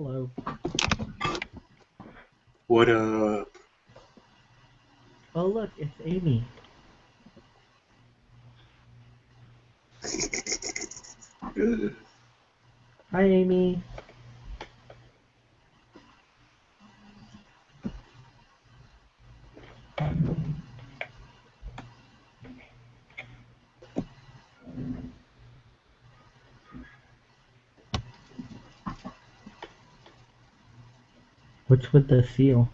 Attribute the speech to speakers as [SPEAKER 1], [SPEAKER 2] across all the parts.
[SPEAKER 1] Hello.
[SPEAKER 2] What up?
[SPEAKER 1] Oh look, it's Amy. Hi Amy. What's with the seal?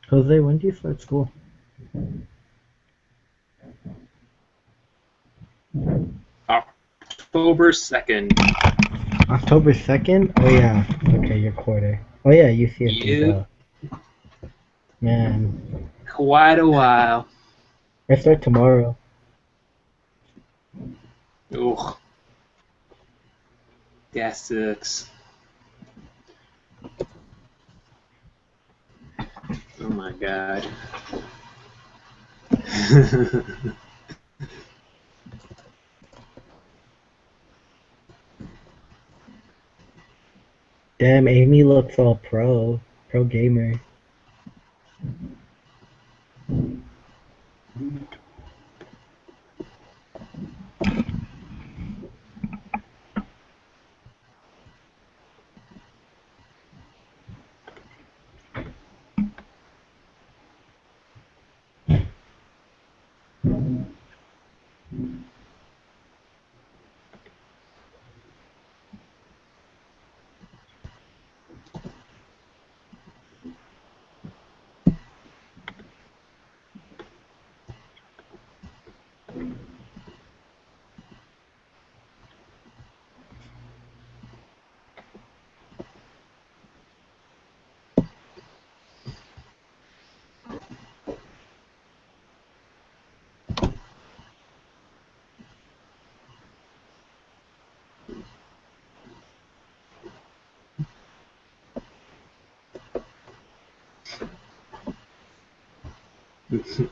[SPEAKER 1] Jose, when do you start school?
[SPEAKER 2] October 2nd.
[SPEAKER 1] October 2nd? Oh yeah. Okay, your quarter. Oh yeah, you see it.
[SPEAKER 2] You
[SPEAKER 1] Man.
[SPEAKER 2] quite a while.
[SPEAKER 1] I start tomorrow.
[SPEAKER 2] Ugh. That sucks. Oh my god.
[SPEAKER 1] Damn, Amy looks all pro gamer.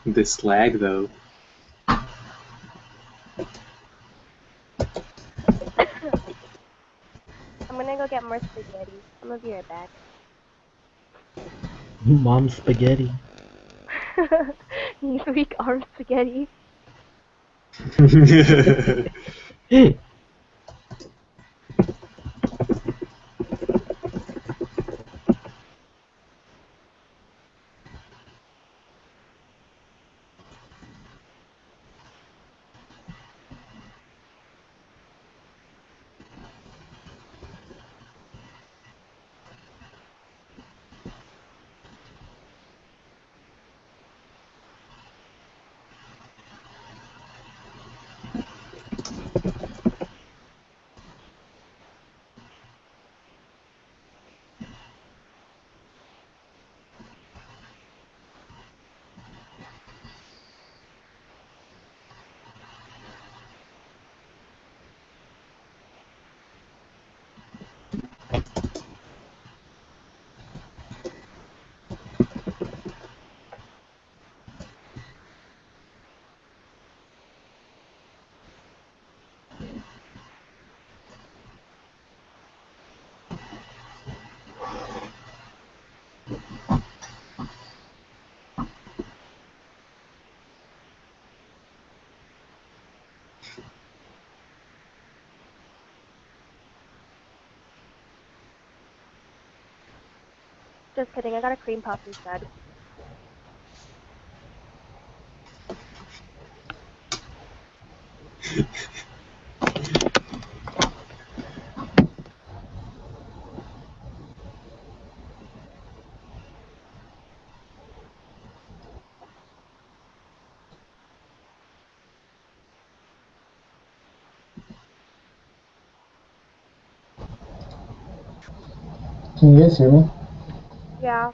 [SPEAKER 2] This lag though.
[SPEAKER 3] I'm gonna go get more spaghetti. I'm gonna be right back.
[SPEAKER 1] Mom spaghetti.
[SPEAKER 3] You weak arm spaghetti. Just kidding, I got a cream puff instead.
[SPEAKER 4] Can you guys hear me?
[SPEAKER 3] Yeah.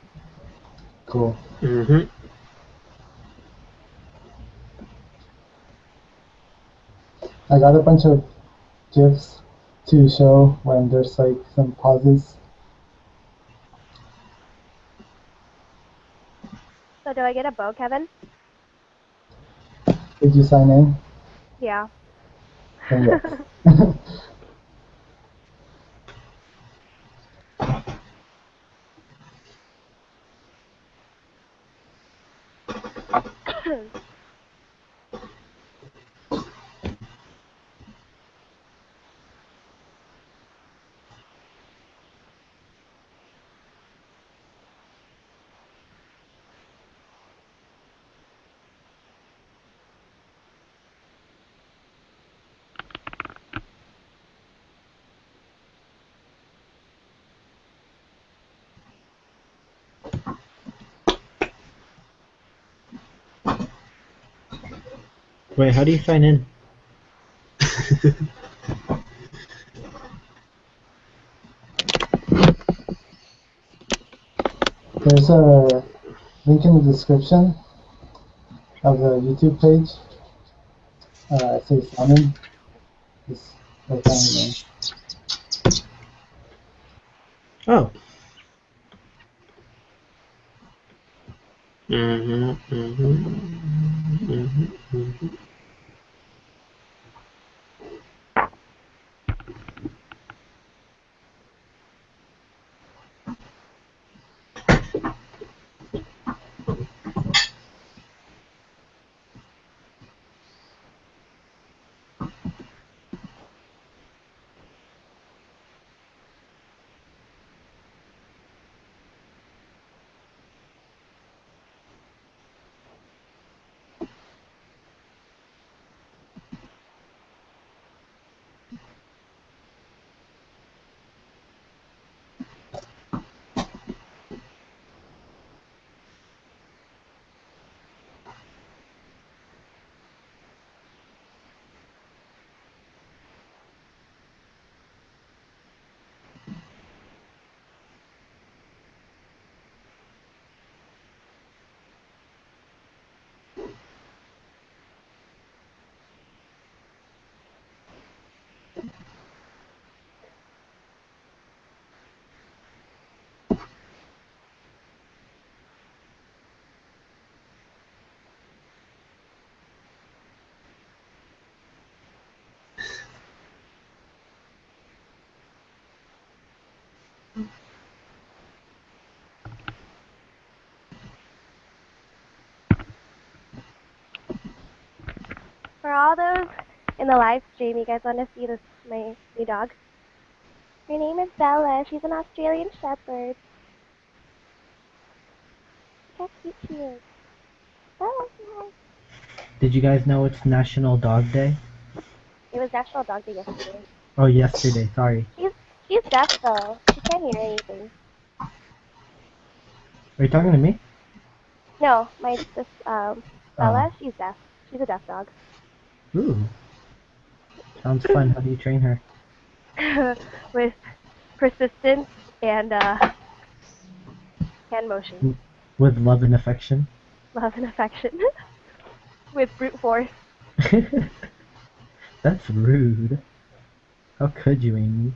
[SPEAKER 4] Cool.
[SPEAKER 2] Mm-hmm.
[SPEAKER 4] I got a bunch of GIFs to show when there's like some pauses.
[SPEAKER 3] So do I get a bow, Kevin?
[SPEAKER 4] Did you sign in?
[SPEAKER 3] Yeah.
[SPEAKER 4] Then yes.
[SPEAKER 1] Wait, how do you sign in?
[SPEAKER 4] There's a link in the description of the YouTube page. It says sign in. Just click on it.
[SPEAKER 1] Oh,
[SPEAKER 3] For all those in the live stream, you guys want to see this my new dog? Her name is Bella. She's an Australian Shepherd. Look how cute she is. Bella, say hi.
[SPEAKER 1] did you guys know it's National Dog Day?
[SPEAKER 3] It was National Dog Day yesterday.
[SPEAKER 1] Oh, yesterday, sorry.
[SPEAKER 3] She's deaf though. She can't hear anything.
[SPEAKER 1] Are you talking to me?
[SPEAKER 3] No, this Bella,
[SPEAKER 1] Oh.
[SPEAKER 3] she's deaf. She's a deaf dog.
[SPEAKER 1] Ooh. Sounds fun. How do you train her?
[SPEAKER 3] With persistence and hand motion.
[SPEAKER 1] With love and affection?
[SPEAKER 3] Love and affection. With brute force.
[SPEAKER 1] That's rude. How could you, Amy?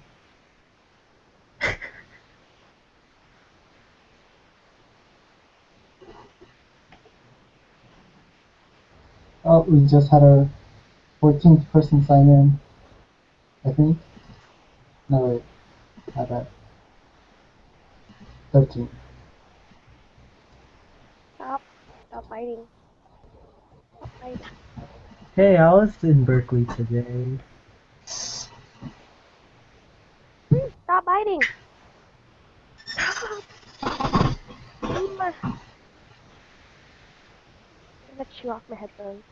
[SPEAKER 4] Oh, we just had our 14th person sign in, I think. No, wait. Not that. 13.
[SPEAKER 3] Stop. Stop biting. Stop biting.
[SPEAKER 1] Hey, I was in Berkeley today.
[SPEAKER 3] Stop biting. Stop. I'm gonna chew off my headphones.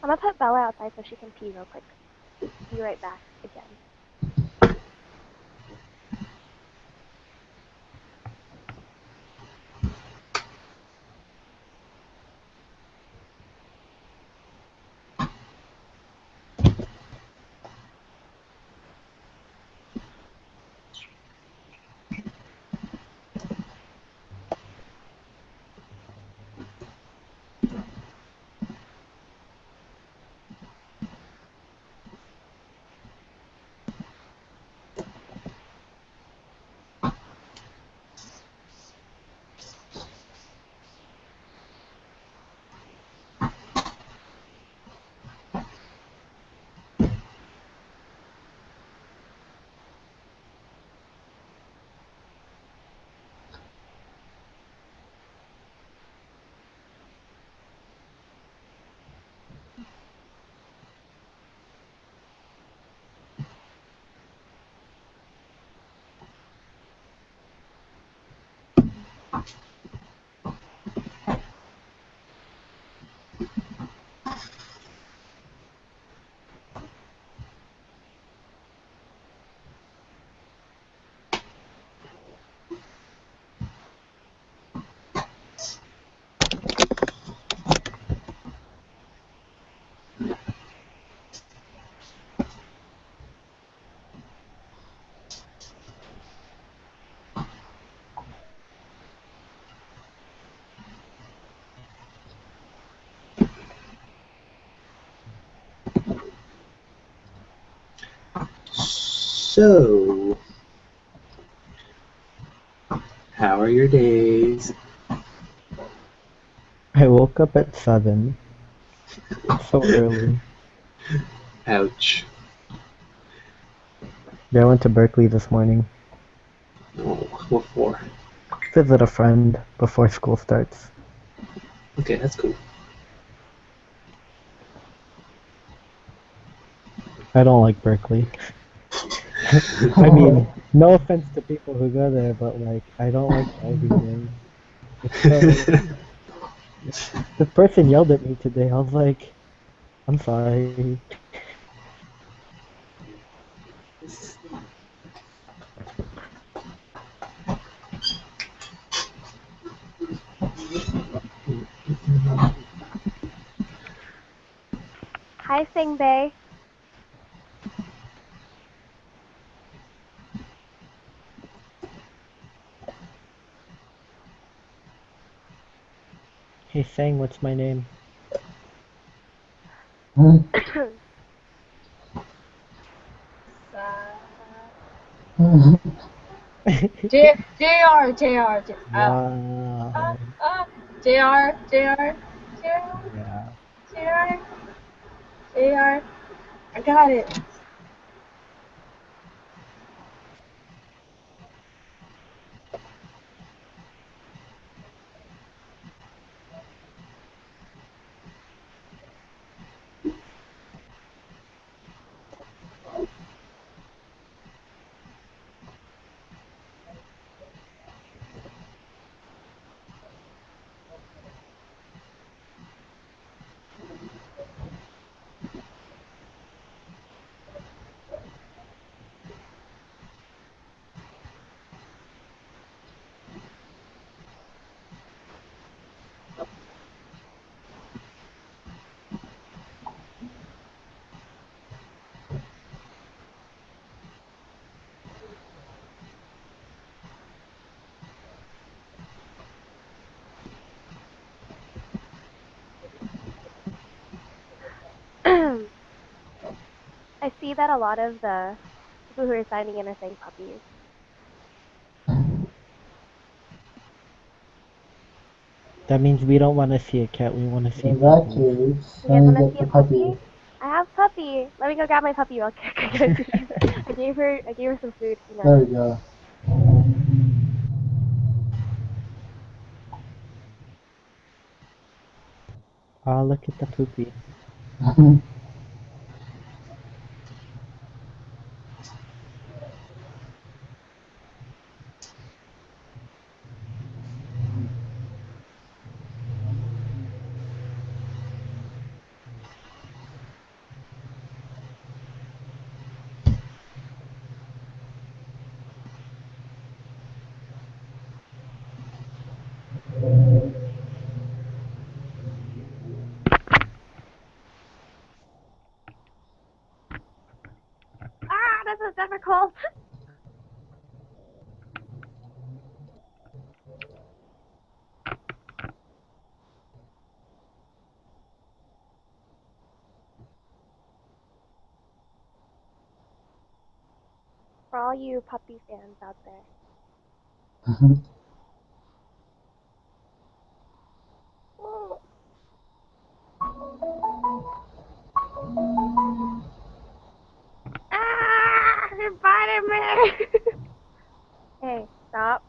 [SPEAKER 3] I'm gonna put Bella outside so she can pee real quick. Be right back again.
[SPEAKER 2] So, how are your days?
[SPEAKER 1] I woke up at 7. It's so early.
[SPEAKER 2] Ouch.
[SPEAKER 1] Yeah, I went to Berkeley this morning.
[SPEAKER 2] Oh, what for?
[SPEAKER 1] Visit a friend before school starts.
[SPEAKER 2] Okay, that's cool.
[SPEAKER 1] I don't like Berkeley. I mean, no offense to people who go there, but like, I don't like driving there. It's so. The person yelled at me today. I was like, I'm sorry.
[SPEAKER 3] Hi, Sing Bay.
[SPEAKER 1] Hey, Sang, what's my name? Wow. Yeah.
[SPEAKER 5] I got it.
[SPEAKER 3] I see that a lot of the people who are signing in are saying puppies.
[SPEAKER 1] That means we don't want to see a cat. We want to see
[SPEAKER 4] In that
[SPEAKER 1] puppies.
[SPEAKER 4] case,
[SPEAKER 3] You
[SPEAKER 4] let
[SPEAKER 3] guys
[SPEAKER 4] me
[SPEAKER 3] want to
[SPEAKER 4] get
[SPEAKER 3] see
[SPEAKER 4] the
[SPEAKER 3] a puppy?
[SPEAKER 4] puppy.
[SPEAKER 3] I have puppy. Let me go grab my puppy real quick. I gave her some food. Hang on.
[SPEAKER 4] There we go.
[SPEAKER 1] Oh, look at the poopy.
[SPEAKER 3] difficult. For all you puppy fans out there. Ah! You're biting me! Hey, stop.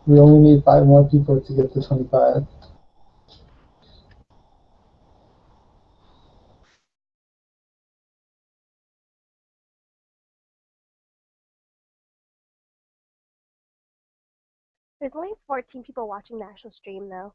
[SPEAKER 4] We only need 5 more people to get to 25.
[SPEAKER 3] There's only 14 people watching the actual stream, though.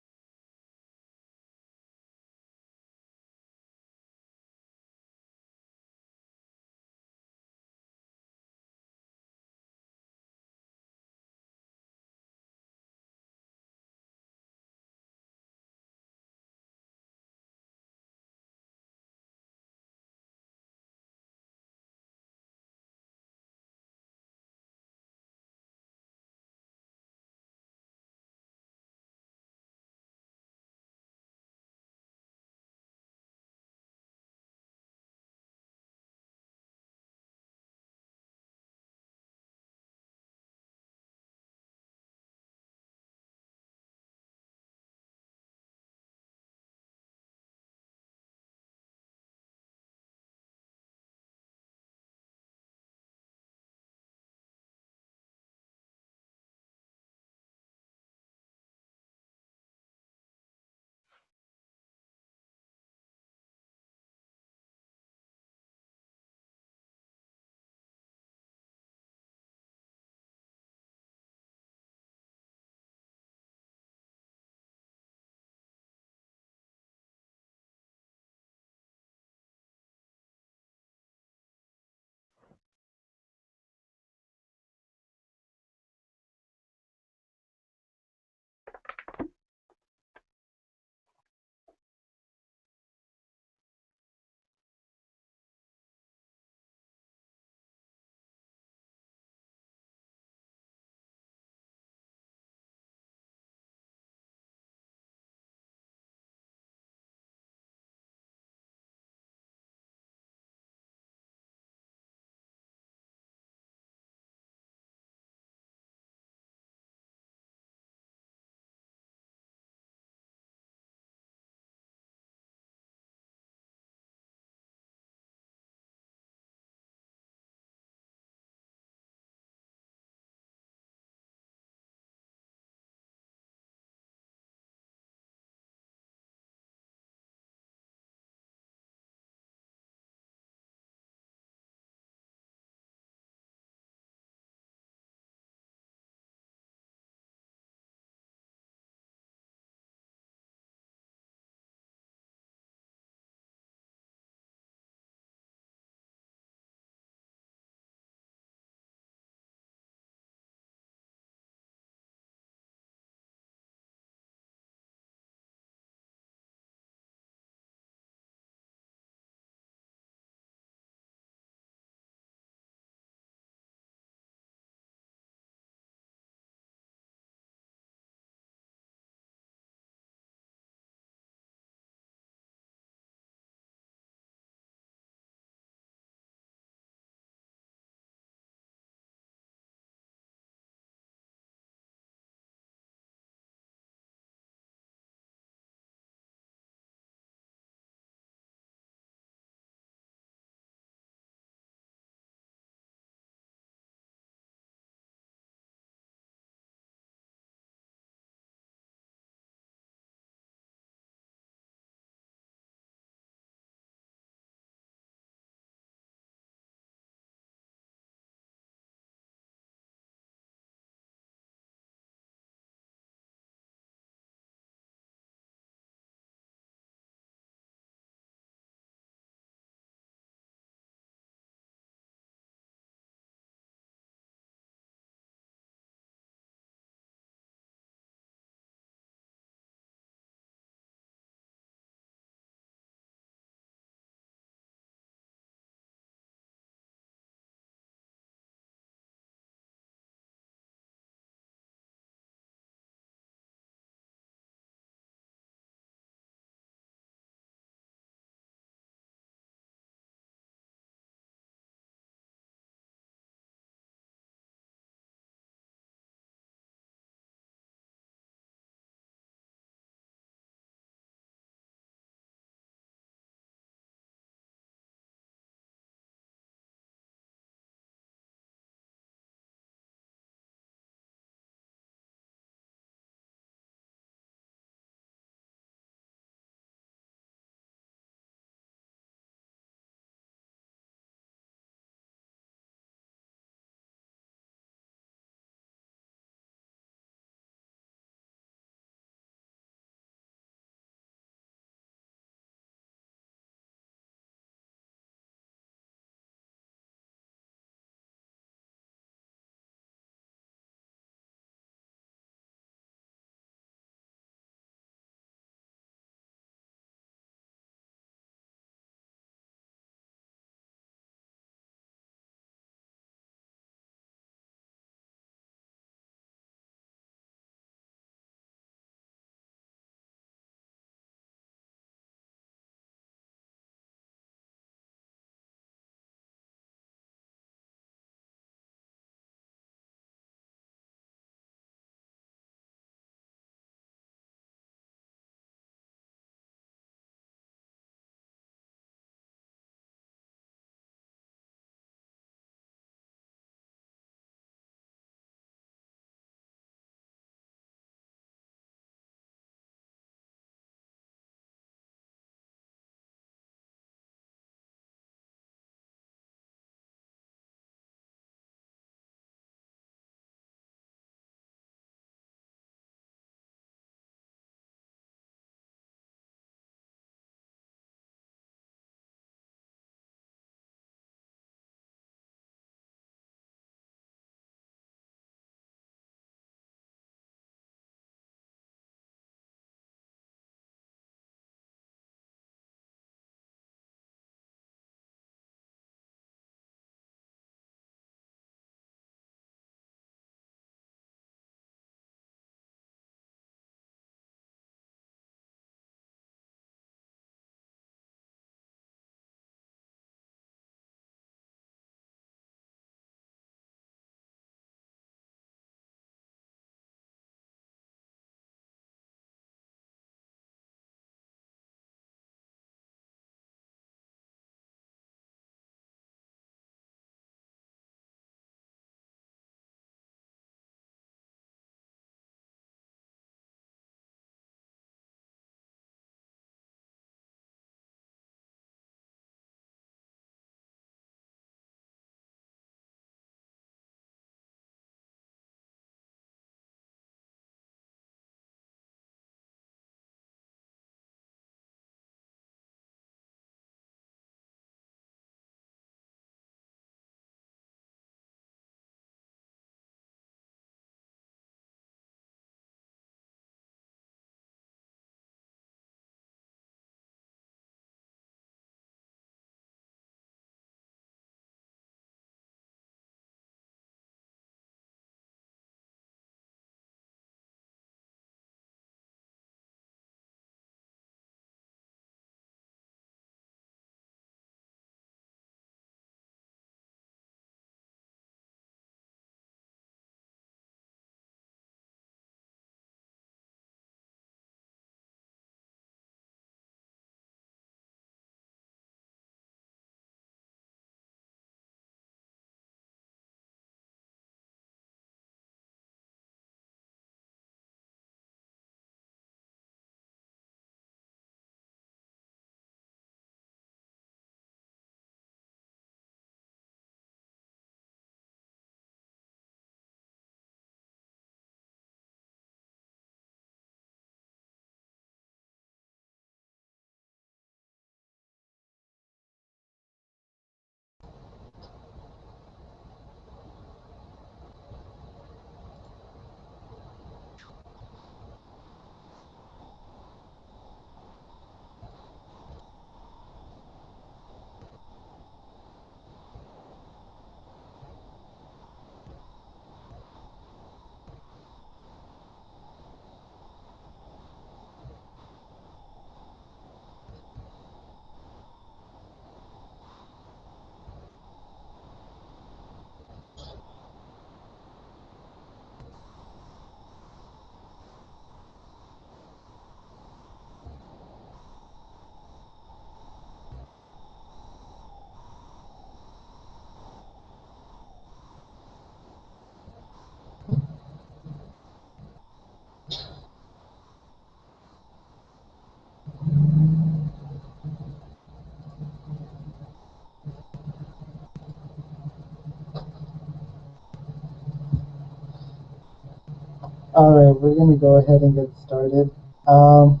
[SPEAKER 4] Alright, we're gonna go ahead and get started. Um,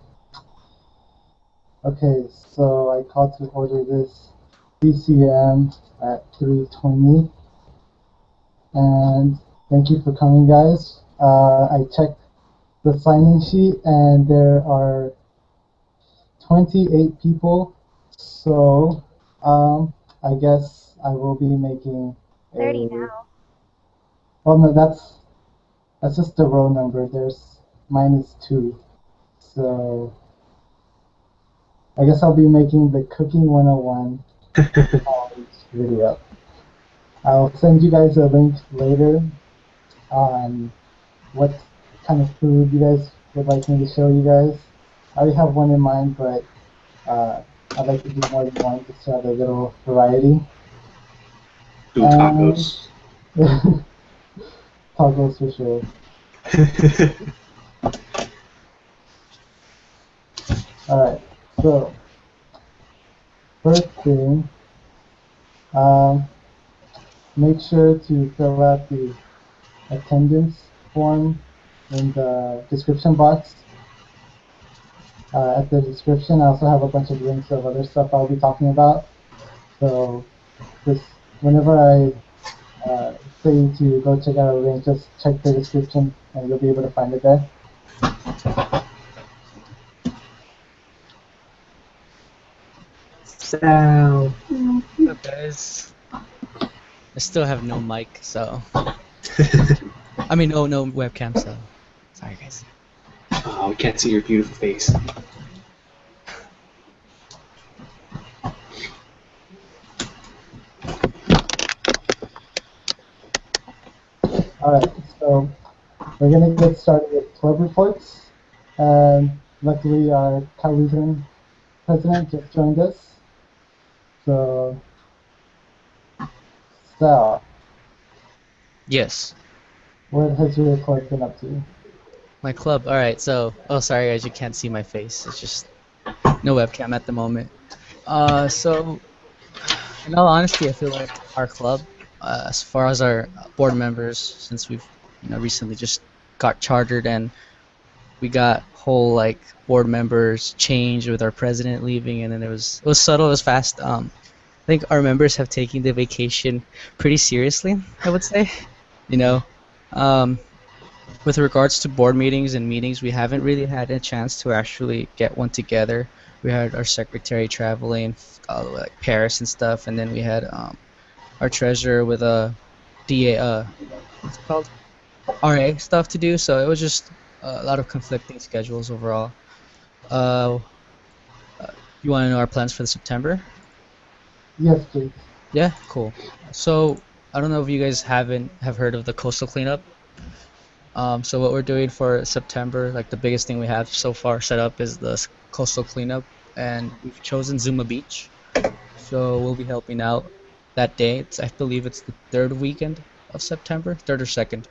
[SPEAKER 4] okay, so I called to order this DCM at 3:20, and thank you for coming, guys. I checked the sign-in sheet, and there are 28 people, so I guess I will be making
[SPEAKER 3] 30
[SPEAKER 4] a.
[SPEAKER 3] now.
[SPEAKER 4] Well, no, that's just the row number. There's mine is 2, so I guess I'll be making the Cooking 101 college video. I'll send you guys a link later on what kind of food you guys would like me to show you guys. I already have one in mind, but I'd like to do more than one just to have a little variety.
[SPEAKER 2] Do tacos.
[SPEAKER 4] Tacos for sure. Alright, so first thing, make sure to fill out the attendance form in the description box. At the description, I also have a bunch of links of other stuff I'll be talking about. So just whenever I say to go check out a link, just check the description and you'll be able to find it there.
[SPEAKER 2] Sal.
[SPEAKER 6] What's up, guys? I still have no mic, so I mean no webcam, so sorry, guys.
[SPEAKER 2] Oh, we can't see your beautiful face.
[SPEAKER 4] Alright, so we're going to get started with club reports. And luckily our Calhoun president just joined us. So, Sal,
[SPEAKER 6] Yes,
[SPEAKER 4] what has your club been up to?
[SPEAKER 6] my club. All right, so sorry, guys, you can't see my face. It's just no webcam at the moment. So in all honesty, I feel like our club, as far as our board members, since we've recently just got chartered and we got whole like board members change with our president leaving, and then it was subtle, it was fast. I think our members have taken the vacation pretty seriously, I would say. You know, um, with regards to board meetings and meetings, we haven't really had a chance to actually get one together. We had our secretary traveling all the way like Paris and stuff, and then we had our treasurer with a DA, what's it called? RA stuff to do. So it was just a lot of conflicting schedules overall. Uh, you want to know our plans for the September?
[SPEAKER 4] Yes, please.
[SPEAKER 6] Yeah, cool. So I don't know if you guys have heard of the coastal cleanup. So what we're doing for September, like the biggest thing we have so far set up is the coastal cleanup, and we've chosen Zuma Beach. So we'll be helping out that day. I believe it's the third weekend of September, third or second.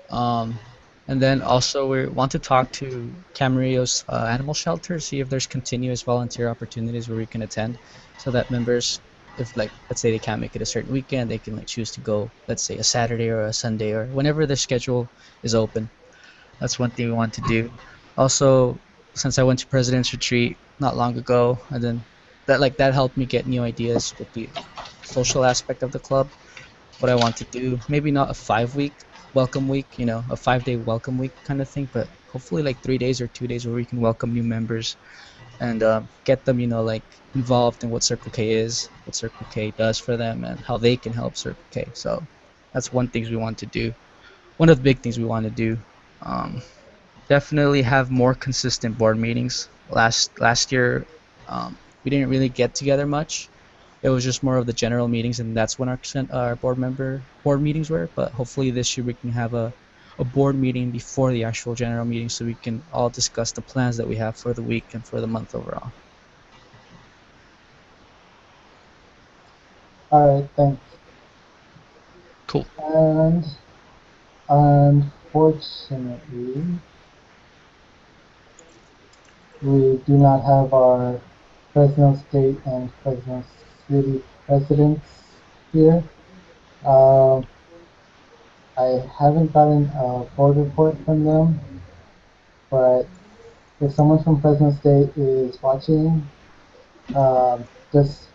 [SPEAKER 6] Um, and then also we want to talk to Camarillo's animal shelter, see if there's continuous volunteer opportunities where we can attend, so that members, if like let's say they can't make it a certain weekend, they can like choose to go, let's say a Saturday or a Sunday or whenever their schedule is open. That's one thing we want to do. Also, since I went to President's Retreat not long ago, and then that helped me get new ideas with the social aspect of the club. What I want to do, maybe not a 5 week welcome week, a 5 day welcome week kind of thing, but hopefully like 3 days or 2 days where we can welcome new members and get them, like involved in what Circle K is, what Circle K does for them, and how they can help Circle K. So that's one things we want to do. One of the big things we want to do. Um, Definitely have more consistent board meetings. Last year, we didn't really get together much. It was just more of the general meetings, and that's when our board meetings were. But hopefully this year we can have a board meeting before the actual general meeting, so we can all discuss the plans that we have for the week and for the month overall.
[SPEAKER 4] Alright, thanks.
[SPEAKER 6] Cool.
[SPEAKER 4] And unfortunately, we do not have our Fresno State and Fresno City presidents here. I haven't gotten a board report from them, but if someone from Fresno State is watching, just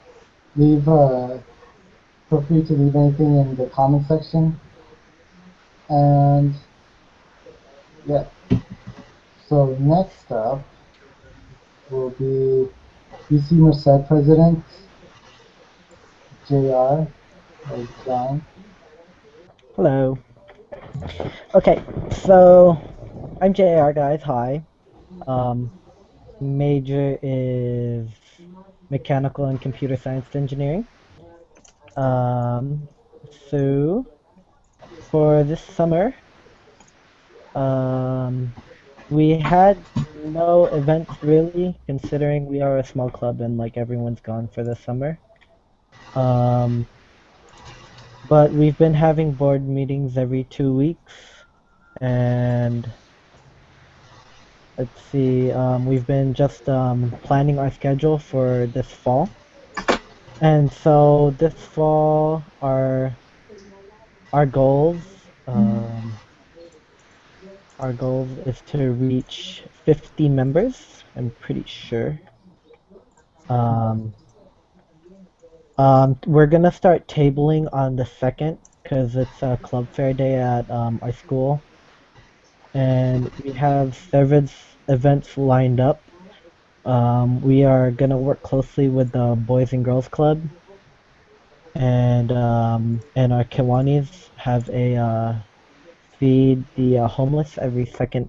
[SPEAKER 4] leave. Feel free to leave anything in the comment section. And yeah, so next up will be UC Merced President JR or John.
[SPEAKER 1] Hello. Okay, so I'm JR, guys. Hi. Um, major is mechanical and computer science engineering. Um, so for this summer, um, we had no events really, considering we are a small club and like everyone's gone for the summer. Um, but we've been having board meetings every 2 weeks, and let's see, we've been just planning our schedule for this fall. And so this fall, our goals, um, our goals is to reach 50 members. I'm pretty sure. Um, we're gonna start tabling on the second because it's a club fair day at our school, and we have several events lined up. We are gonna work closely with the Boys and Girls Club, and our Kiwanis have a feed the homeless every second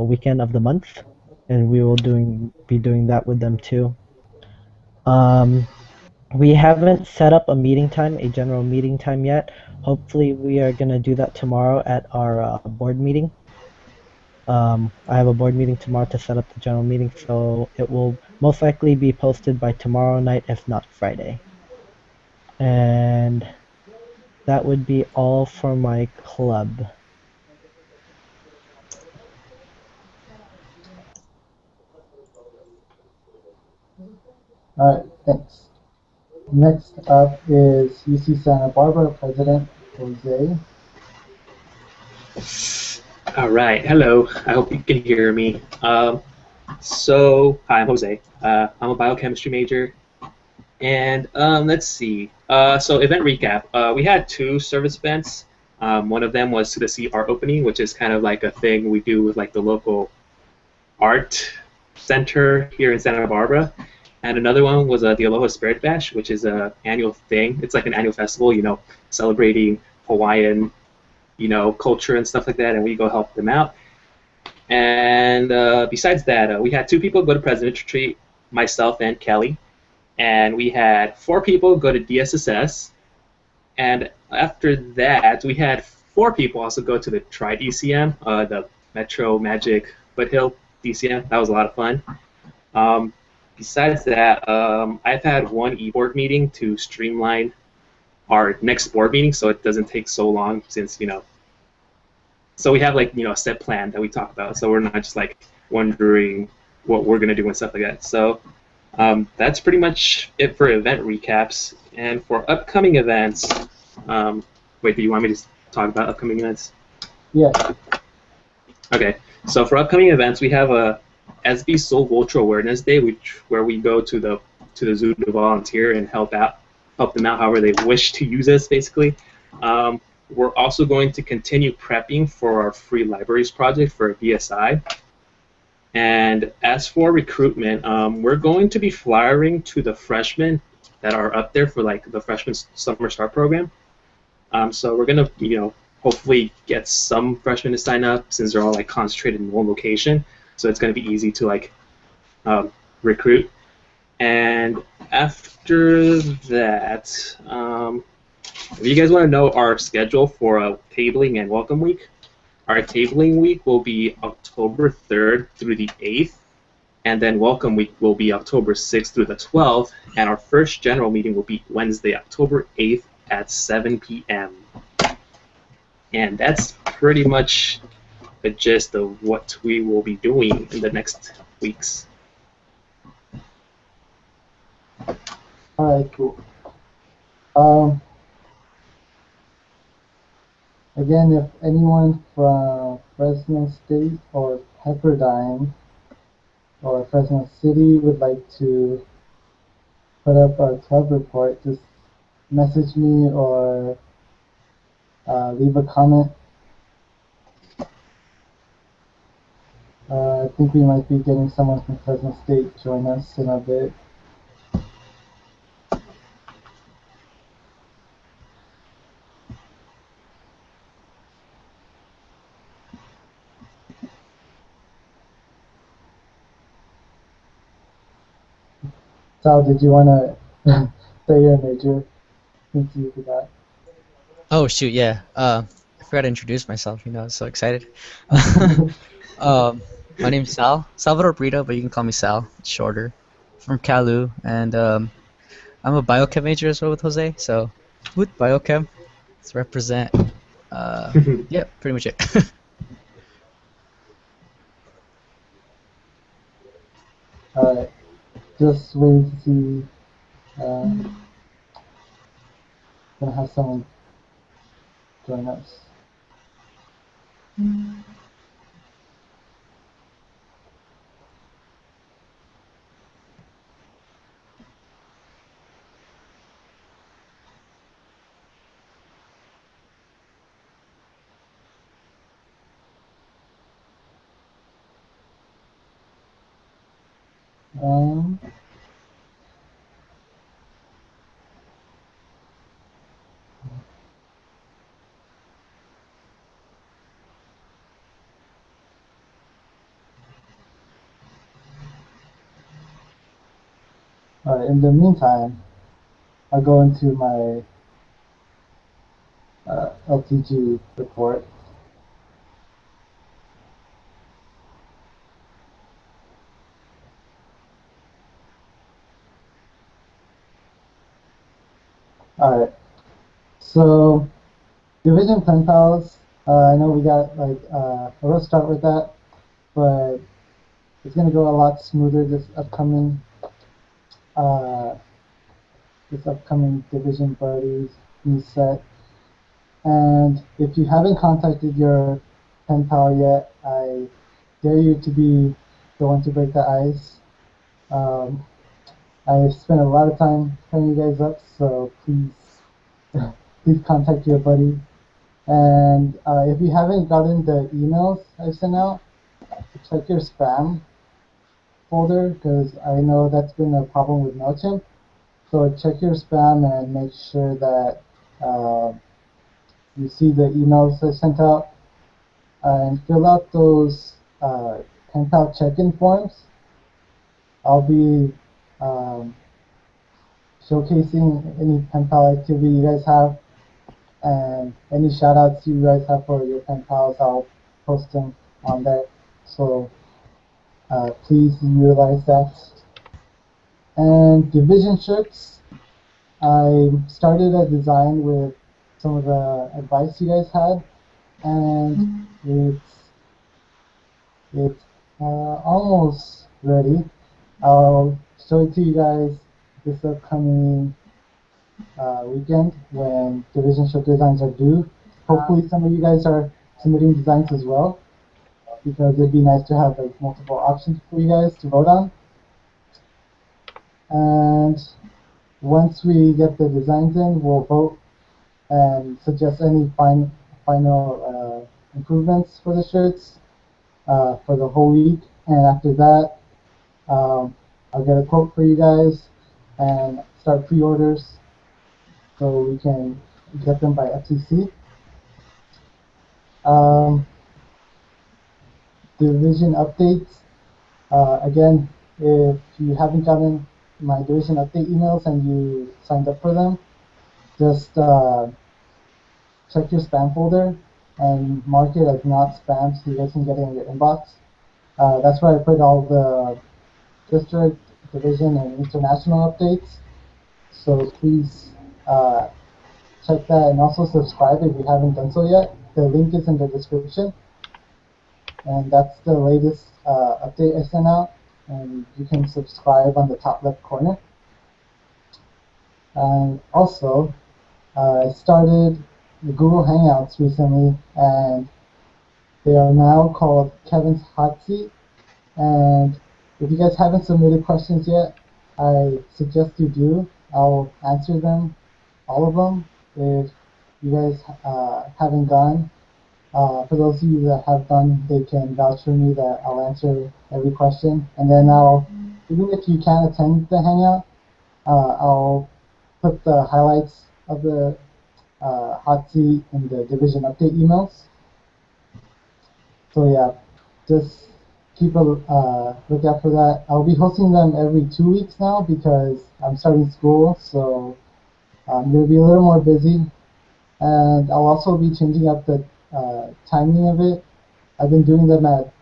[SPEAKER 1] weekend of the month, and we will be doing that with them too. Um, we haven't set up a general meeting time yet. Hopefully, we are gonna do that tomorrow at our board meeting. I have a board meeting tomorrow to set up the general meeting, so it will most likely be posted by tomorrow night, if not Friday. And that would be all for my club.
[SPEAKER 4] All right, thanks. Next up is UC Santa Barbara President Jose.
[SPEAKER 2] All right. Hello. I hope you can hear me. Hi, I'm Jose. I'm a biochemistry major. And let's see. So event recap. We had two service events. One of them was to the see art opening, which is kind of like a thing we do with like the local art center here in Santa Barbara. And another one was the Aloha Spirit Bash, which is a annual thing. It's like an annual festival, celebrating Hawaiian, culture and stuff like that. And we go help them out. And besides that, we had two people go to President's Retreat, myself and Kelly. And we had four people go to DSSS. And after that, we had four people also go to the Tri DCM, the Metro Magic Foothill DCM. That was a lot of fun. Besides that, I've had one e-board meeting to streamline our next board meeting so it doesn't take so long since, so we have like, a set plan that we talk about. So we're not just like wondering what we're going to do and stuff like that. So that's pretty much it for event recaps. And for upcoming events, wait, do you want me to talk about upcoming events?
[SPEAKER 4] Yeah.
[SPEAKER 2] Okay, so for upcoming events, we have a SB Soul Vulture Awareness Day, where we go to the zoo to volunteer and help them out however they wish to use us, basically. We're also going to continue prepping for our free libraries project for BSI. And as for recruitment, we're going to be flyering to the freshmen that are up there for like the freshman summer start program. So we're gonna, hopefully get some freshmen to sign up since they're all like concentrated in one location. So it's gonna be easy to like recruit. And after that, if you guys want to know our schedule for tabling and welcome week, our tabling week will be October 3rd through the 8th, and then welcome week will be October 6th through the 12th, and our first general meeting will be Wednesday, October 8th at 7 p.m. And that's pretty much the gist of what we will be doing in the next weeks.
[SPEAKER 4] All right, cool. Again, if anyone from Fresno State or Pepperdine or Fresno City would like to put up a club report, just message me or leave a comment. I think we might be getting someone from Fresno State to join us in a bit. Sal, did you want to say your major since you forgot?
[SPEAKER 6] Oh shoot, yeah. I forgot to introduce myself. You know, I was so excited. My name's Sal, Salvador Brito, but you can call me Sal. It's shorter. From Calu, and I'm a biochem major as well with Jose. So, with biochem, let's represent. Yeah, pretty much it.
[SPEAKER 4] Alright, just waiting to see. Gonna have someone join us. Um, Alright, in the meantime, I'll go into my LTG report. Alright, so division pen pals, I know we got like a rough start with that, but it's gonna go a lot smoother uh, this upcoming division buddies new set. And if you haven't contacted your pen pal yet, I dare you to be the one to break the ice. I spent a lot of time training you guys up, so please contact your buddy. And if you haven't gotten the emails I sent out, check your spam folder because I know that's been a problem with MailChimp. So check your spam and make sure that you see the emails I sent out and fill out those pen pal check-in forms. I'll be showcasing any pen pal activity you guys have and any shout outs you guys have for your pen pals, I'll post them on there. So please utilize that. And division shirts, I started a design with some of the advice you guys had, and it's almost ready. I'll show it to you guys this upcoming weekend when division shirt designs are due. Hopefully some of you guys are submitting designs as well because it'd be nice to have like multiple options for you guys to vote on. And once we get the designs in, we'll vote and suggest any final improvements for the shirts for the whole week. And after that, I'll get a quote for you guys and start pre-orders so we can get them by FCC. Division updates. Again, if you haven't gotten my division update emails and you signed up for them, just check your spam folder and mark it as not spam so you guys can get it in your inbox. That's where I put all the district, division, and international updates. So please check that and also subscribe if you haven't done so yet. The link is in the description. And that's the latest update I sent out. And you can subscribe on the top left corner. And also, I started the Google Hangouts recently, and they are now called Kevin's Hot Seat. And if you guys haven't submitted questions yet, I suggest you do. I'll answer them, all of them, if you guys haven't gone. For those of you that have done, they can vouch for me that I'll answer every question. And then even if you can't attend the Hangout, I'll put the highlights of the hot seat in the division update emails. So yeah, just keep a lookout for that. I'll be hosting them every 2 weeks now because I'm starting school, so I'm going to be a little more busy. And I'll also be changing up the timing of it. I've been doing them at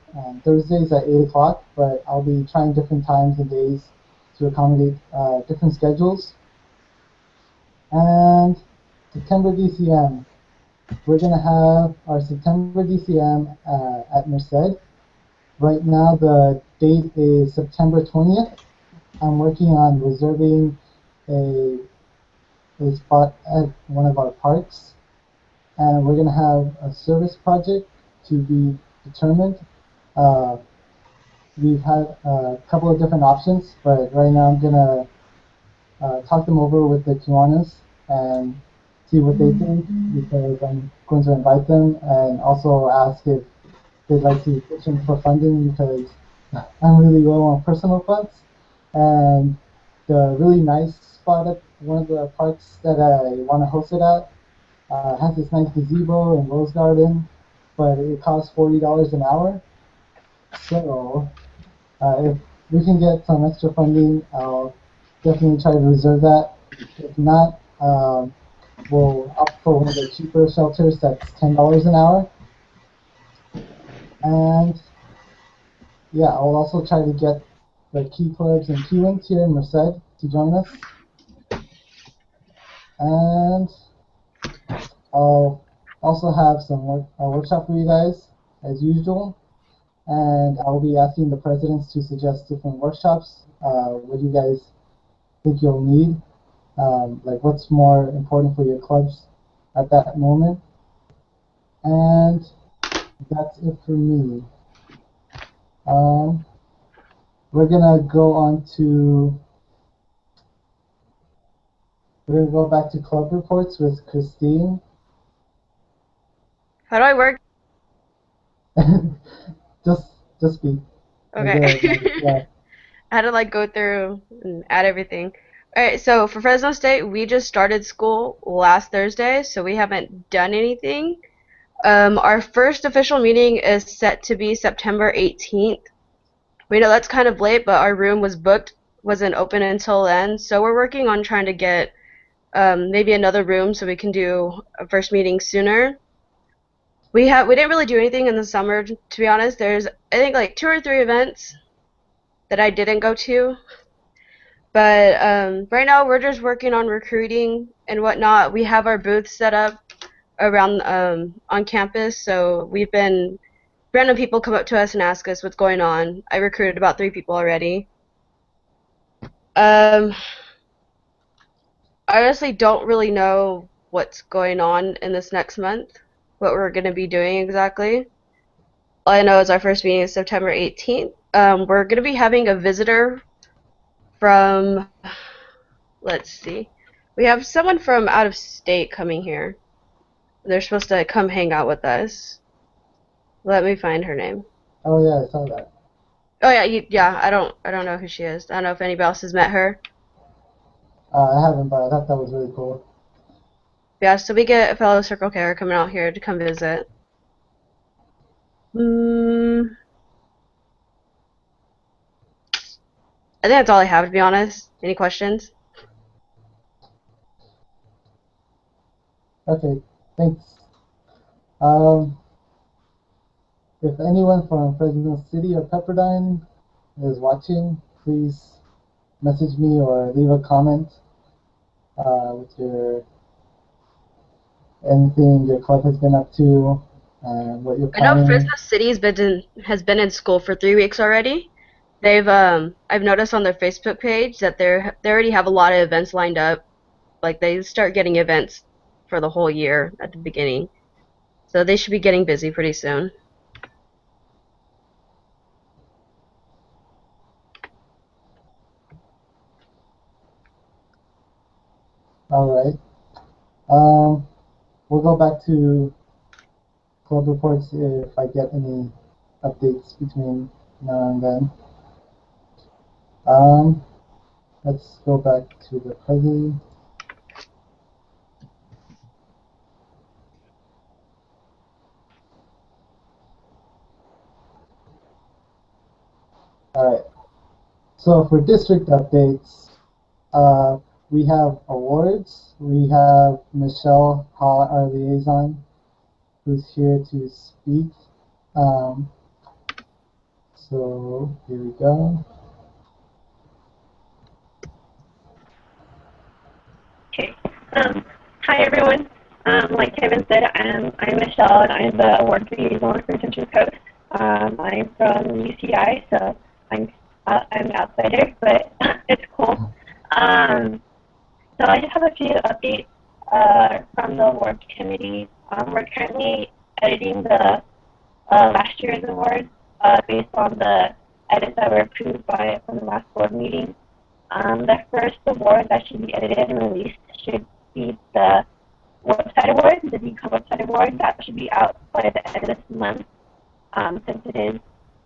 [SPEAKER 4] Thursdays at 8 o'clock, but I'll be trying different times and days to accommodate different schedules. And September DCM. We're going to have our September DCM at Merced. Right now the date is September 20th. I'm working on reserving a spot at one of our parks. And we're going to have a service project to be determined. We've had a couple of different options, but right now I'm going to talk them over with the Kiwanis and see what they think, because I'm going to invite them and also ask if they'd like to pitch in for funding, because I'm really low on personal funds. And the really nice spot at one of the parks that I want to host it at has this nice gazebo and rose garden, but it costs $40 an hour. So if we can get some extra funding, I'll definitely try to reserve that. If not, we'll opt for one of the cheaper shelters that's $10 an hour. And yeah, I'll also try to get the Key Clubs and Key Links here in Merced to join us. And I'll also have some workshop for you guys as usual. And I'll be asking the presidents to suggest different workshops. What do you guys think you'll need? Like what's more important for your clubs at that moment? And that's it for me. We're gonna go back to club reports with Christine.
[SPEAKER 5] How do I work?
[SPEAKER 4] just speak.
[SPEAKER 5] Okay.
[SPEAKER 4] Yeah.
[SPEAKER 5] I had to like go through and add everything. Alright, so for Fresno State, we just started school last Thursday, so we haven't done anything. Our first official meeting is set to be September 18th. We know that's kind of late, but our room was booked, wasn't open until then, so we're working on trying to get maybe another room so we can do a first meeting sooner. We didn't really do anything in the summer, to be honest. There's I think like 2 or 3 events that I didn't go to. But right now we're just working on recruiting and whatnot. We have our booths set up around on campus, so random people come up to us and ask us what's going on. I recruited about 3 people already. I honestly don't really know what's going on in this next month, what we're going to be doing exactly. All I know is our first meeting is September 18th. We're going to be having a visitor from, let's see, we have someone from out of state coming here. They're supposed to come hang out with us. Let me find her name.
[SPEAKER 4] Oh yeah, I saw that.
[SPEAKER 5] Oh yeah, yeah. I don't know who she is. I don't know if anybody else has met her.
[SPEAKER 4] I haven't, but I thought that was really cool.
[SPEAKER 5] Yeah, so we get a fellow Circle K coming out here to come visit. I think that's all I have, to be honest. Any questions?
[SPEAKER 4] Okay, thanks. If anyone from Fresno City or Pepperdine is watching, please message me or leave a comment with anything your club has been up to and what you're
[SPEAKER 5] I know
[SPEAKER 4] planning.
[SPEAKER 5] Fresno City has been in school for 3 weeks already. I've noticed on their Facebook page that they already have a lot of events lined up. Like they start getting events for the whole year at the beginning. So they should be getting busy pretty soon.
[SPEAKER 4] All right. We'll go back to club reports if I get any updates between now and then. Let's go back to the present. All right. So for district updates, we have awards. We have Michelle Ha, our liaison, who's here to speak. So here we go.
[SPEAKER 7] Okay. Hi, everyone. Like Kevin said, I'm Michelle, and I'm the award liaison for Central Coast. I'm from UCI, so I'm an outsider, but it's cool. So I just have a few updates from the award committee. We're currently editing the last year's awards based on the edits that were approved from the last board meeting. The first award that should be edited and released should be the website award, the DCOM website award. That should be out by the end of this month, since it is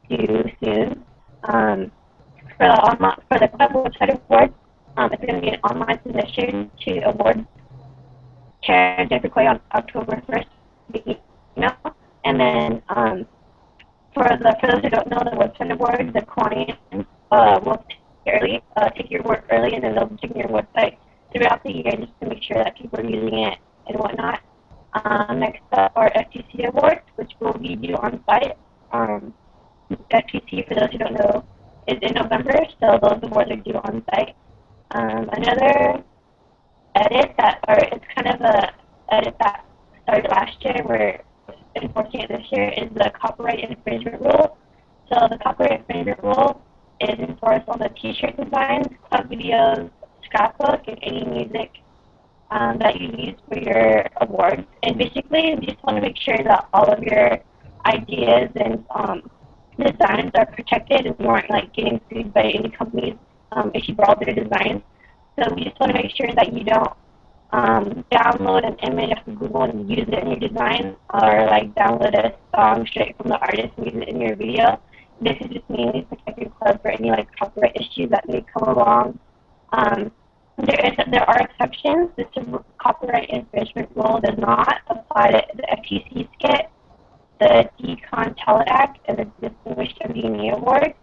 [SPEAKER 7] due soon. For the club website award, it's going to be an online submission to award chair Jennifer Clay on October 1st. And then for those who don't know, the website award, the client will take your work early, and then they'll check your website throughout the year just to make sure that people are using it and whatnot. Next up are FTC awards, which will be due on site. FTC, for those who don't know, is in November, so those awards are due on site. Another edit it's kind of a edit that started last year, we're enforcing it this year, is the copyright infringement rule. So the copyright infringement rule is enforced on the t-shirt designs, club videos, scrapbook, and any music that you use for your awards. And basically, we just want to make sure that all of your ideas and designs are protected and we aren't getting sued by any companies if you borrow their designs. So we just want to make sure that you don't download an image from Google and use it in your design, or download a song straight from the artist and use it in your video. This is just mainly to protect your club for any copyright issues that may come along. There are exceptions. This copyright infringement rule does not apply to the FTC skit, the Decon Talent Act, and the Distinguished MD&E Award.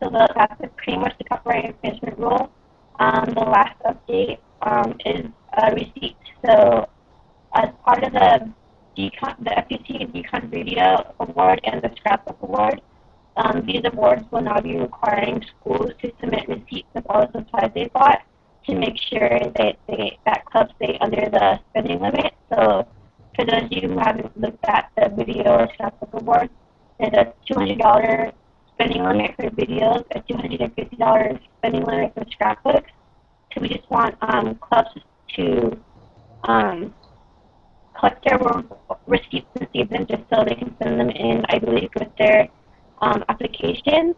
[SPEAKER 7] So that's pretty much the copyright infringement rule. The last update is receipt. So as part of the FTC Decon Video Award and the Scrapbook Award, these awards will now be requiring schools to submit receipts of all the supplies they bought to make sure that clubs stay under the spending limit. So for those of you who haven't looked at the Video or Scrapbook Award, there's a $200 spending limit for videos, a $250 spending limit for scrapbooks. So we just want clubs to collect their receipts and save them just so they can send them in, I believe, with their application.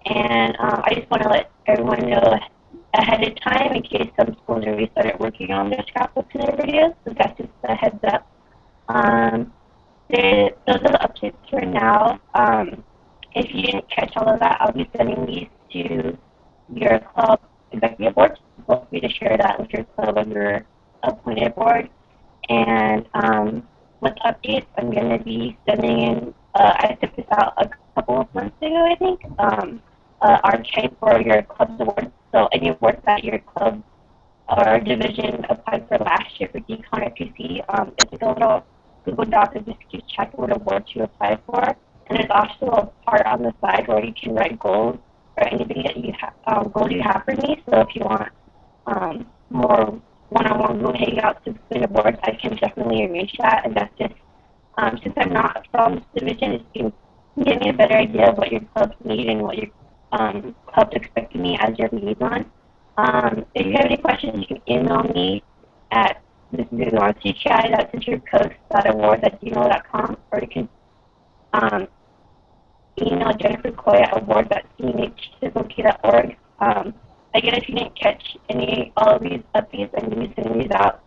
[SPEAKER 7] And I just want to let everyone know ahead of time in case some schools already started working on their scrapbooks and their videos. So that's just a heads up. Those are the updates for now. If you didn't catch all of that, I'll be sending these to your club executive board. Feel free to share that with your club or your appointed board. And with updates, I'm going to be sending in, I took this out a couple of months ago, I think, archive for your club's awards. So any awards that your club or division applied for last year for Decon or PC, it's like a little Google Doc that just keeps track of what awards you applied for. And there's also a part on the side where you can write goals or anything that you have, goals you have for me. So if you want more one-on-one Google Hangouts to spin awards, I can definitely arrange that. And that's just, since I'm not from this division, it's going to give me a better idea of what your clubs need and what your clubs expect me as your liaison. If you have any questions, you can email me at this is an RC chat at centercoast.awards@gmail.com, or you can email Jennifer Coy at awards@cmhcismkey.org. Again, if you didn't catch all of these updates, I'm going to be sending these out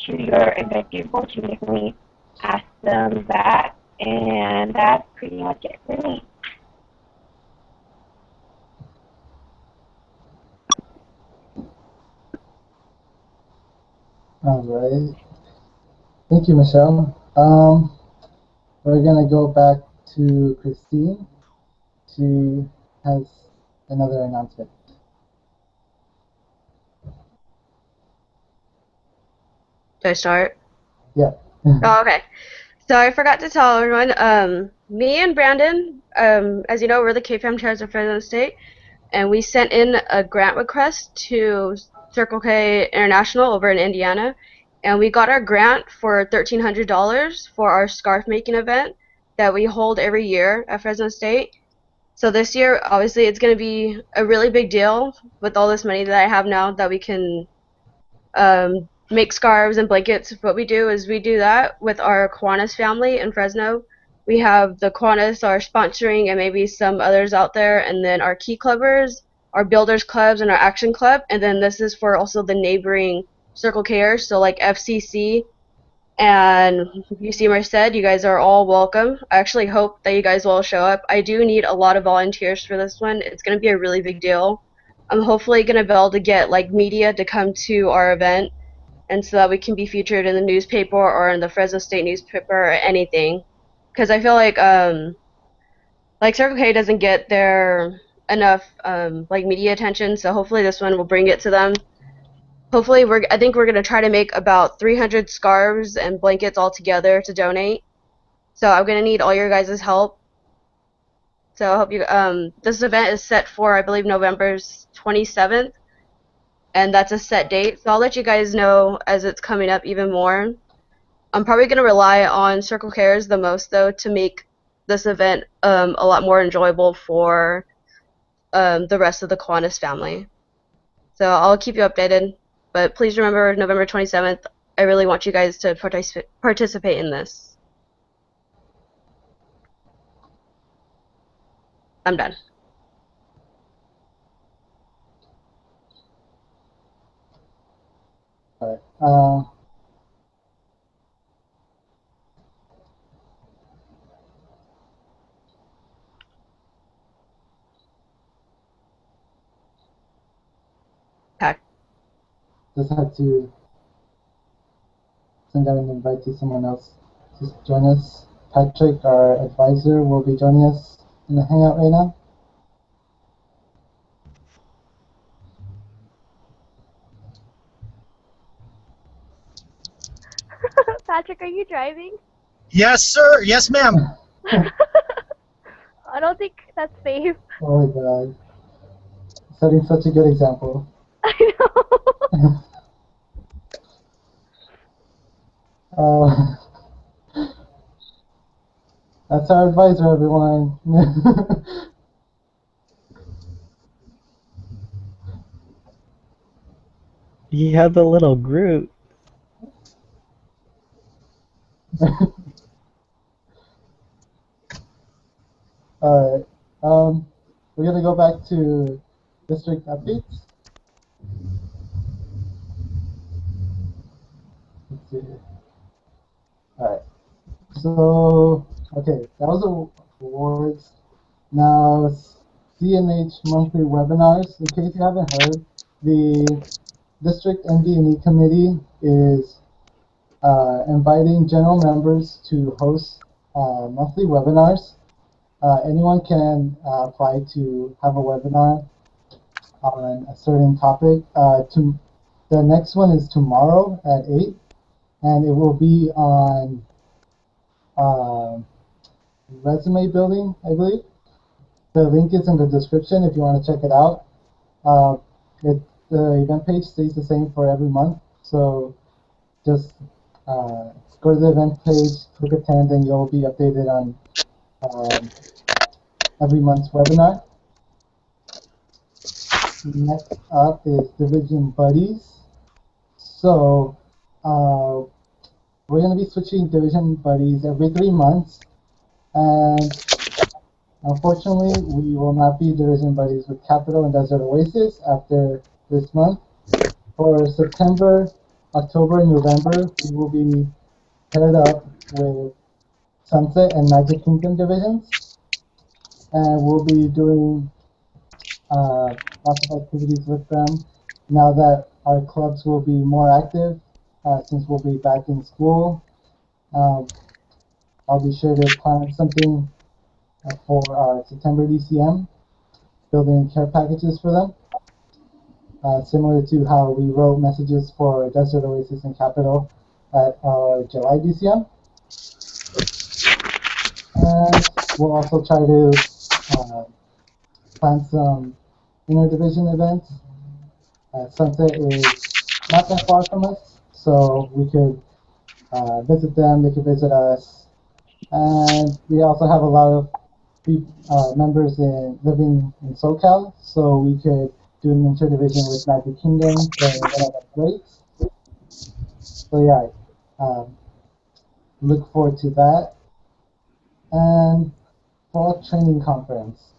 [SPEAKER 7] to your executive board. You can definitely ask them that. And that's pretty much it for me.
[SPEAKER 4] All right. Thank you, Michelle. We're gonna go back to Christine. She has another announcement.
[SPEAKER 5] Do I start?
[SPEAKER 4] Yeah.
[SPEAKER 5] Oh, okay. So I forgot to tell everyone, me and Brandon, as you know, we're the KFAM chairs of Fresno State, and we sent in a grant request to Circle K International over in Indiana, and we got our grant for $1,300 for our scarf making event that we hold every year at Fresno State. So this year, obviously, it's going to be a really big deal with all this money that I have now that we can make scarves and blankets. What we do is we do that with our Kiwanis family in Fresno. We have the Kiwanis are sponsoring and maybe some others out there, and then our Key Clubbers, our Builders Clubs, and our Action Club. And then this is for also the neighboring Circle Kers, so like FCC and UC Merced. You guys are all welcome. I actually hope that you guys will show up. I do need a lot of volunteers for this one. It's going to be a really big deal. I'm hopefully going to be able to get like media to come to our event, and so that we can be featured in the newspaper or in the Fresno State newspaper or anything. Because I feel like Circle K doesn't get their enough like media attention, so hopefully this one will bring it to them. Hopefully I think we're gonna try to make about 300 scarves and blankets all together to donate. So I'm gonna need all your guys' help. So I hope you this event is set for, I believe, November 27th. And that's a set date, so I'll let you guys know as it's coming up even more. I'm probably going to rely on Circle Kers the most, though, to make this event a lot more enjoyable for the rest of the Kiwanis family. So I'll keep you updated, but please remember November 27th. I really want you guys to participate in this. I'm done.
[SPEAKER 4] All right.
[SPEAKER 5] Okay.
[SPEAKER 4] Just had to send out an invite to someone else to join us. Patrick, our advisor, will be joining us in the Hangout right now.
[SPEAKER 3] Patrick, are you driving?
[SPEAKER 8] Yes, sir. Yes, ma'am.
[SPEAKER 3] I don't think that's safe.
[SPEAKER 4] Oh my god. Setting such a good example.
[SPEAKER 3] I know.
[SPEAKER 4] That's our advisor, everyone.
[SPEAKER 1] He had the little Groot.
[SPEAKER 4] Alright. We're gonna go back to district updates. Let's see here. Alright. So, okay, that was awards. Now, CNH monthly webinars. In case you haven't heard, the district MD&E committee is inviting general members to host monthly webinars. Anyone can apply to have a webinar on a certain topic. The next one is tomorrow at 8, and it will be on resume building, I believe. The link is in the description if you want to check it out. The event page stays the same for every month, so just go to the event page, click attend, and you'll be updated on every month's webinar. Next up is Division Buddies. So uh, we're going to be switching division buddies every 3 months, and unfortunately, we will not be division buddies with Capital and Desert Oasis after this month. For September, October, and November, we will be paired up with Sunset and Magic Kingdom divisions, and we'll be doing lots of activities with them. Now that our clubs will be more active, since we'll be back in school, uh, I'll be sure to plan something for our September DCM, building care packages for them, similar to how we wrote messages for Desert Oasis and Capital at our July DCM. And we'll also try to plan some interdivision events. Sunset is not that far from us, so we could visit them, they could visit us. And we also have a lot of members living in SoCal, so we could do an interdivision with Magic Kingdom during one of our breaks. So yeah, look forward to that. And fall training conference.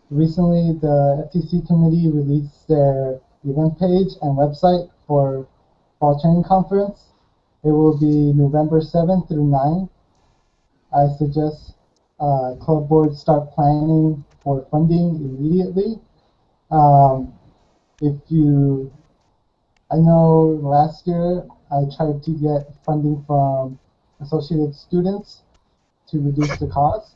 [SPEAKER 4] Recently, the FTC committee released their event page and website for fall training conference. It will be November 7th through 9th. I suggest club boards start planning for funding immediately. Um, if you, I know last year I tried to get funding from associated students to reduce the cost,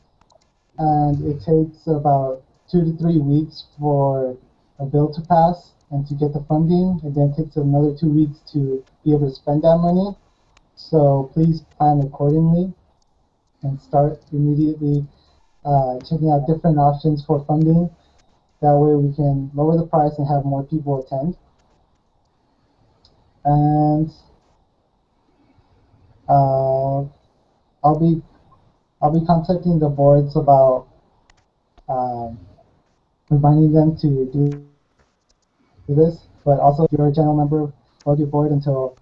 [SPEAKER 4] and it takes about 2 to 3 weeks for a bill to pass and to get the funding, and then it takes another 2 weeks to be able to spend that money. So please plan accordingly and start immediately checking out different options for funding. That way we can lower the price and have more people attend. And uh, I'll be contacting the boards about um, reminding them to do this. But also, if you're a general member, hold your board until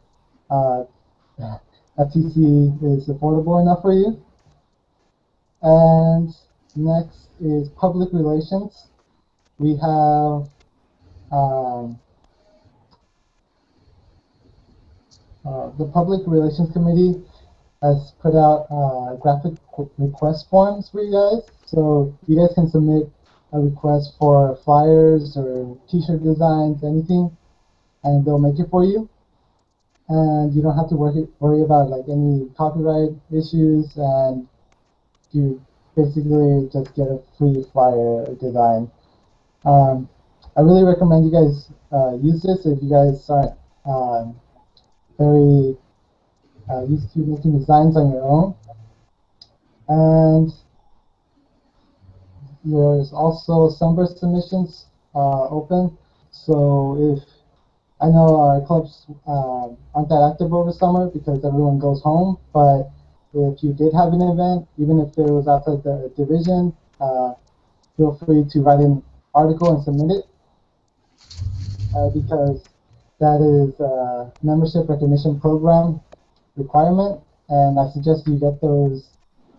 [SPEAKER 4] uh, FTC is affordable enough for you. And next is public relations. We have um, the Public Relations Committee has put out graphic request forms for you guys. So you guys can submit a request for flyers or t-shirt designs, anything, and they'll make it for you. And you don't have to worry about like any copyright issues, and you basically just get a free flyer design. I really recommend you guys use this if you guys aren't very used to making designs on your own. And there's also summer submissions open. So if I know our clubs aren't that active over summer because everyone goes home, but if you did have an event, even if it was outside the division, feel free to write an article and submit it because that is a membership recognition program requirement, and I suggest you get those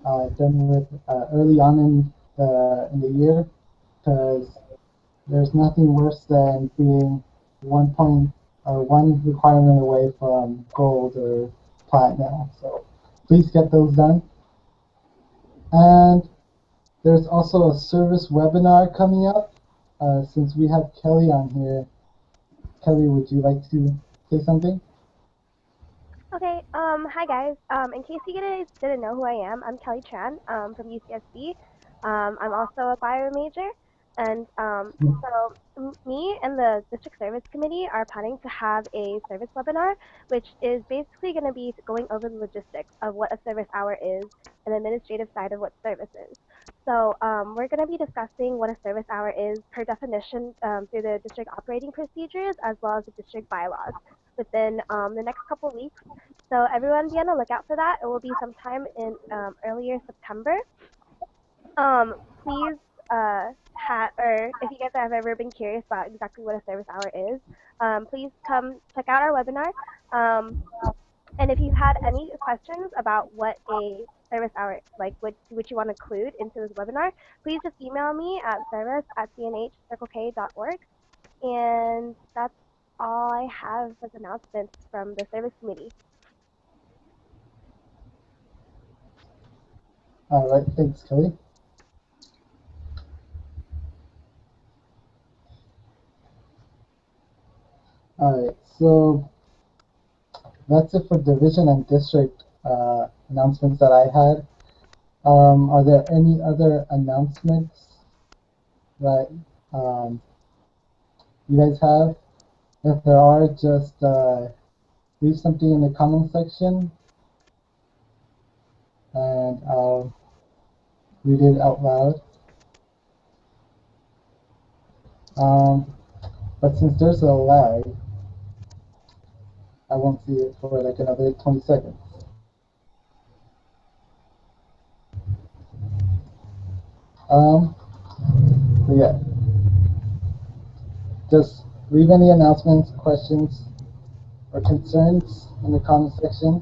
[SPEAKER 4] done with early on in the year, because there's nothing worse than being 1 point or one requirement away from gold or platinum. So please get those done. And there's also a service webinar coming up. Since we have Kelly on here, Kelly, would you like to say something?
[SPEAKER 3] Okay, hi guys. In case you guys didn't know who I am, I'm Kelly Chan, from UCSB. I'm also a bio major, and so me and the district service committee are planning to have a service webinar, which is basically going to be going over the logistics of what a service hour is and the administrative side of what service is. So we're going to be discussing what a service hour is per definition through the district operating procedures as well as the district bylaws within the next couple weeks. So everyone be on the lookout for that. It will be sometime in earlier September. Please or if you guys have ever been curious about exactly what a service hour is, please come check out our webinar. And if you had any questions about what a service hour, like what you want to include into this webinar, please just email me at service@cnhcirclek.org. And that's all I have as announcements from the service committee.
[SPEAKER 4] All right, thanks, Kelly. All right, so that's it for division and district announcements that I had. Are there any other announcements that you guys have? If there are, just leave something in the comment section and I'll read it out loud. But since there's a lag, I won't see it for like another 20 seconds. So yeah, just leave any announcements, questions, or concerns in the comment section.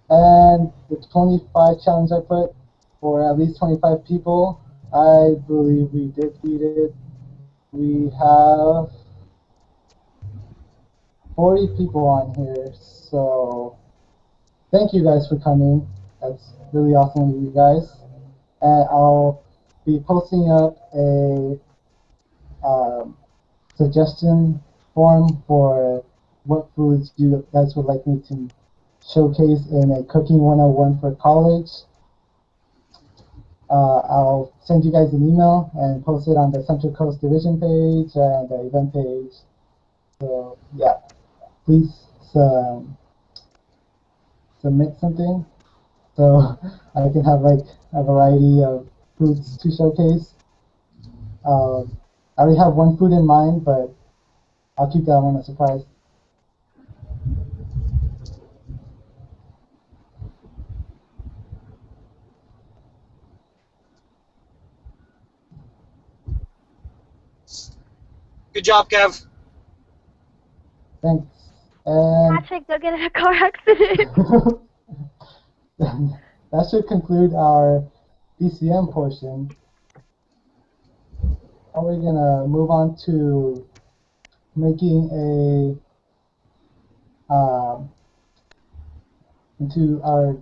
[SPEAKER 4] And the 25 challenge I put for at least 25 people, I believe we did beat it. We have 40 people on here, so thank you guys for coming. That's really awesome of you guys. And I'll be posting up a suggestion form for what foods you guys would like me to showcase in a cooking 101 for college. I'll send you guys an email and post it on the Central Coast Division page and the event page. So yeah, please submit something so I can have like a variety of foods to showcase. I already have one food in mind, but I'll keep that one a surprise.
[SPEAKER 8] Good job, Kev.
[SPEAKER 4] Thanks. And
[SPEAKER 3] Patrick, don't get in a car accident.
[SPEAKER 4] that should conclude our DCM portion. Now we're gonna move on to making into our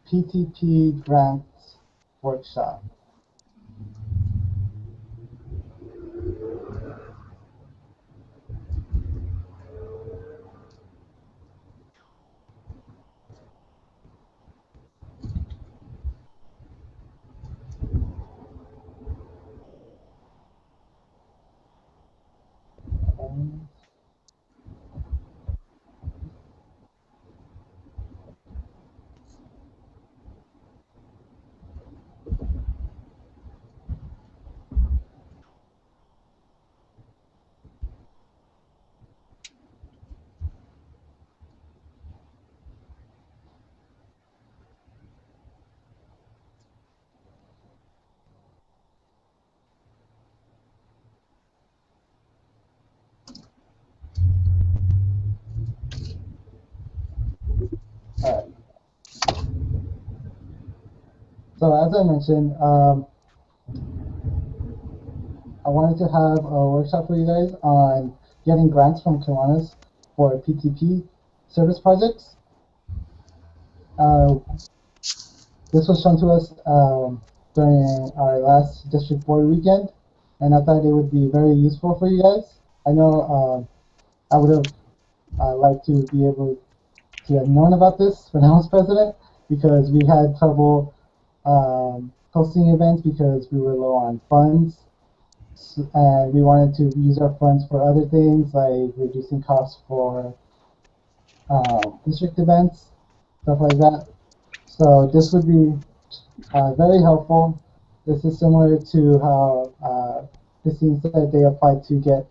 [SPEAKER 4] PTP grants workshop. Alright. So as I mentioned, I wanted to have a workshop for you guys on getting grants from Kiwanis for PTP service projects. This was shown to us during our last district board weekend, and I thought it would be very useful for you guys. I know I would have liked to be able to have known about this when I was president, because we had trouble hosting events because we were low on funds, and we wanted to use our funds for other things like reducing costs for district events, stuff like that. So this would be very helpful. This is similar to how this team said they applied to get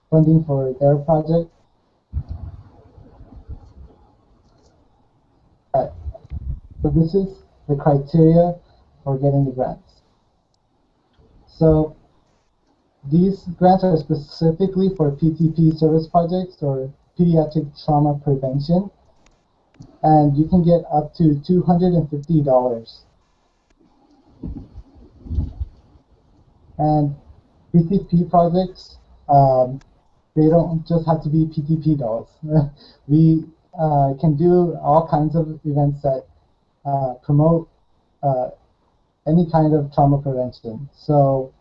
[SPEAKER 4] funding for their project. Right. So this is the criteria for getting the grants. So these grants are specifically for PTP service projects or pediatric trauma prevention, and you can get up to $250. And PTP projects, they don't just have to be PTP dolls. We can do all kinds of events that promote any kind of trauma prevention. So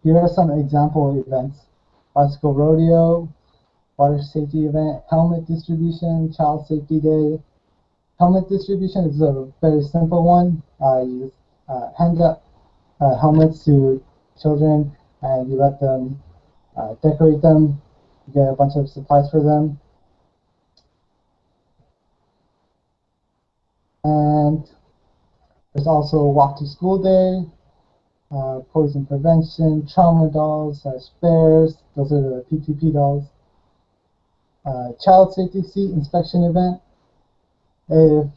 [SPEAKER 4] here are some example events: bicycle rodeo, water safety event, helmet distribution, child safety day. Helmet distribution is a very simple one. You hand out helmets to children and you let them decorate them. You get a bunch of supplies for them. And there's also Walk to School Day, poison prevention, trauma dolls, spares. Those are the PTP dolls. Child safety seat inspection event. If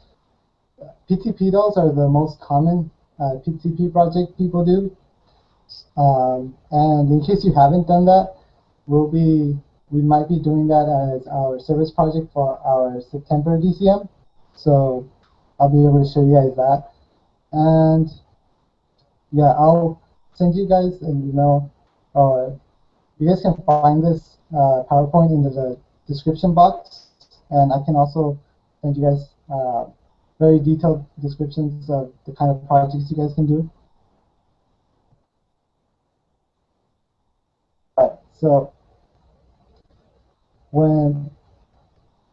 [SPEAKER 4] PTP dolls are the most common PTP project people do. And in case you haven't done that, we might be doing that as our service project for our September DCM. So I'll be able to show you guys that. And yeah, I'll send you guys an email. You guys can find this PowerPoint in the description box, and I can also send you guys very detailed descriptions of the kind of projects you guys can do. All right, so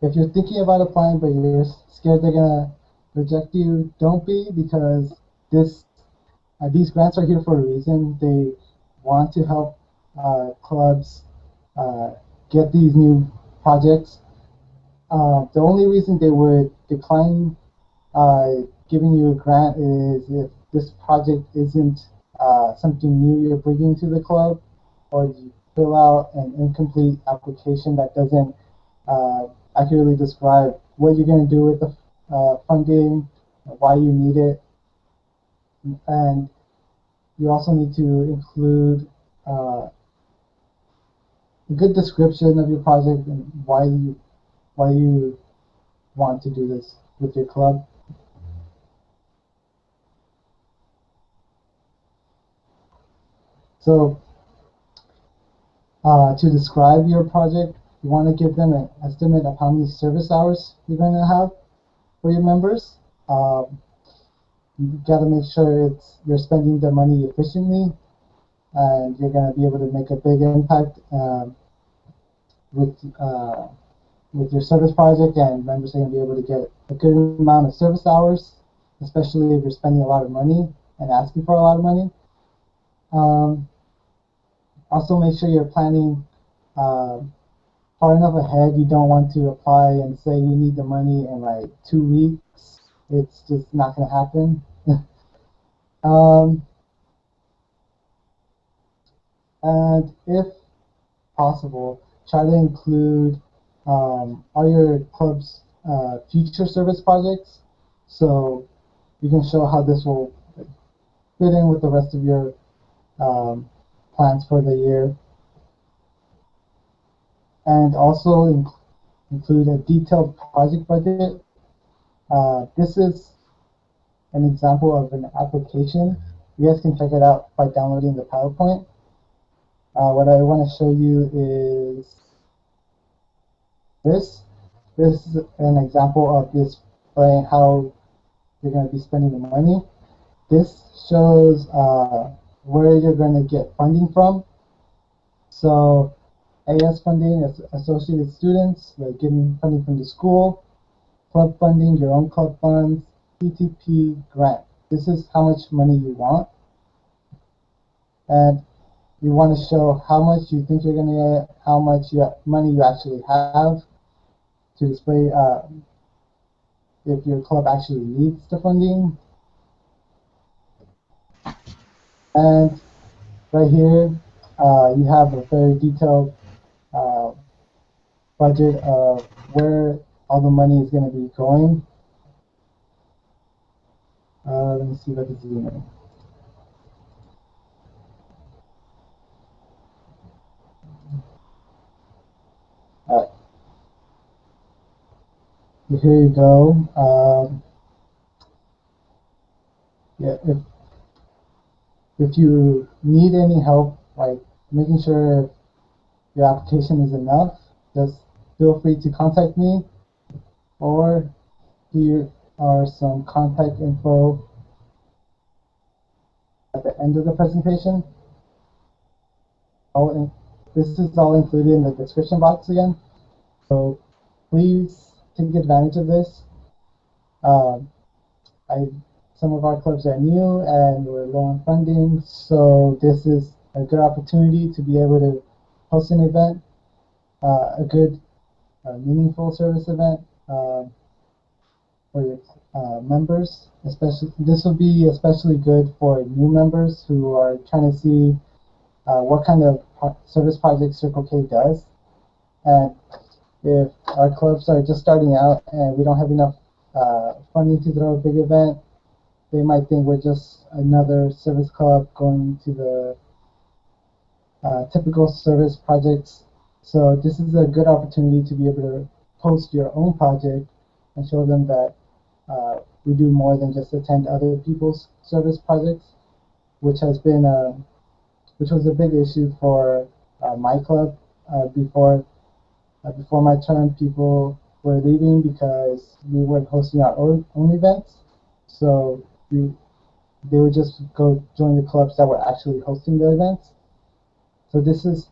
[SPEAKER 4] if you're thinking about applying but you're scared they're gonna reject you, don't be, because these grants are here for a reason. They want to help clubs get these new projects. The only reason they would decline giving you a grant is if this project isn't something new you're bringing to the club, or you fill out an incomplete application that doesn't accurately describe what you're going to do with the funding, why you need it, and you also need to include a good description of your project and why you want to do this with your club. So to describe your project, you want to give them an estimate of how many service hours you're going to have for your members. You got to make sure you're spending the money efficiently, and you're going to be able to make a big impact with your service project, and members are going to be able to get a good amount of service hours, especially if you're spending a lot of money and asking for a lot of money. Also, make sure you're planning far enough ahead. You don't want to apply and say you need the money in like 2 weeks. It's just not going to happen. And if possible, try to include all your club's future service projects, so you can show how this will fit in with the rest of your plans for the year. And also include a detailed project budget. This is an example of an application. You guys can check it out by downloading the PowerPoint. What I want to show you is this. This is an example of displaying how you're going to be spending the money. This shows where you're going to get funding from. So AS funding, associated students, you're getting funding from the school. Club funding, your own club funds. PTP grant. This is how much money you want. And you want to show how much you think you're going to get, how much money you actually have, to display if your club actually needs the funding. And right here, you have a very detailed budget of where all the money is going to be going. Let me see if I can zoom in. All right. here you go. Yeah, if you need any help, like making sure your application is enough, just feel free to contact me, or here are some contact info at the end of the presentation. This is all included in the description box again, so please take advantage of this. Um, some of our clubs are new and we're low on funding, so this is a good opportunity to be able to host an event, a good, meaningful service event for your members. Especially, this will be especially good for new members who are trying to see what kind of service project Circle K does. And if our clubs are just starting out and we don't have enough funding to throw a big event, they might think we're just another service club going to the typical service projects. So this is a good opportunity to be able to host your own project and show them that we do more than just attend other people's service projects, which has been which was a big issue for my club before my term. People were leaving because we weren't hosting our own events, so they would just go join the clubs that were actually hosting the events. So this is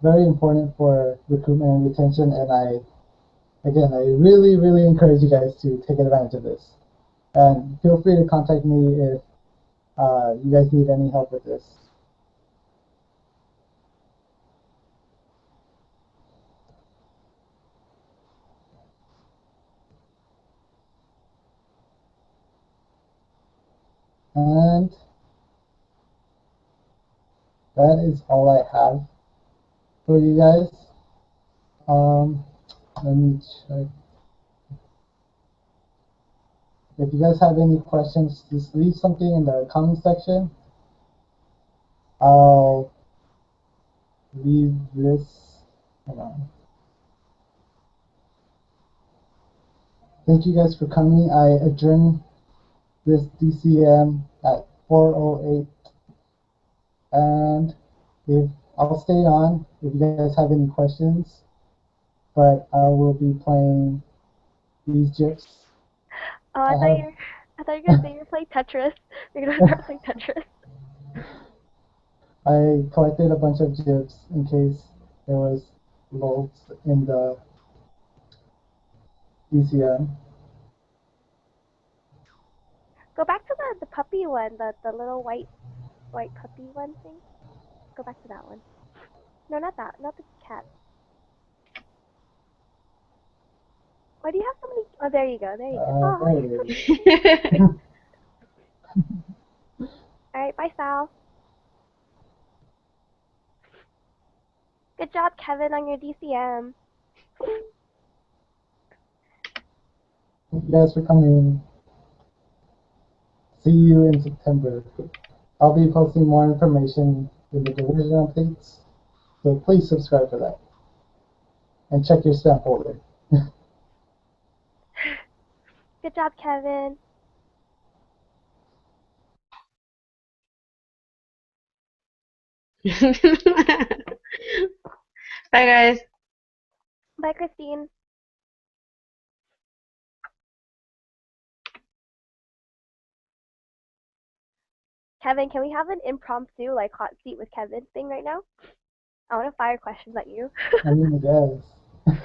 [SPEAKER 4] very important for recruitment and retention, and I really encourage you guys to take advantage of this. And feel free to contact me if you guys need any help with this. And that is all I have for you guys. Let me check. If you guys have any questions, just leave something in the comment section. I'll leave this. Hold on. Thank you guys for coming. I adjourn this DCM at 4:08, and if I'll stay on if you guys have any questions, but I will be playing these GIFs.
[SPEAKER 3] Oh, I thought you were gonna say you're playing Tetris. You're gonna start playing Tetris.
[SPEAKER 4] I collected a bunch of GIFs in case there was loads in the DCM.
[SPEAKER 3] Go back to the puppy one, the little white puppy one thing. Go back to that one. No, not that. Not the cat. Why do you have so many? Oh, there you go. There you go.
[SPEAKER 4] There it is.
[SPEAKER 3] All right, bye, Sal. Good job, Kevin, on your DCM.
[SPEAKER 4] Thank you guys for coming. See you in September. I'll be posting more information in the division updates, so please subscribe for that. And check your spam folder.
[SPEAKER 3] Good job, Kevin.
[SPEAKER 5] Bye, guys.
[SPEAKER 3] Bye, Christine. Kevin, can we have an impromptu, like, hot seat with Kevin thing right now? I want to fire questions at you.
[SPEAKER 4] I mean, I guess.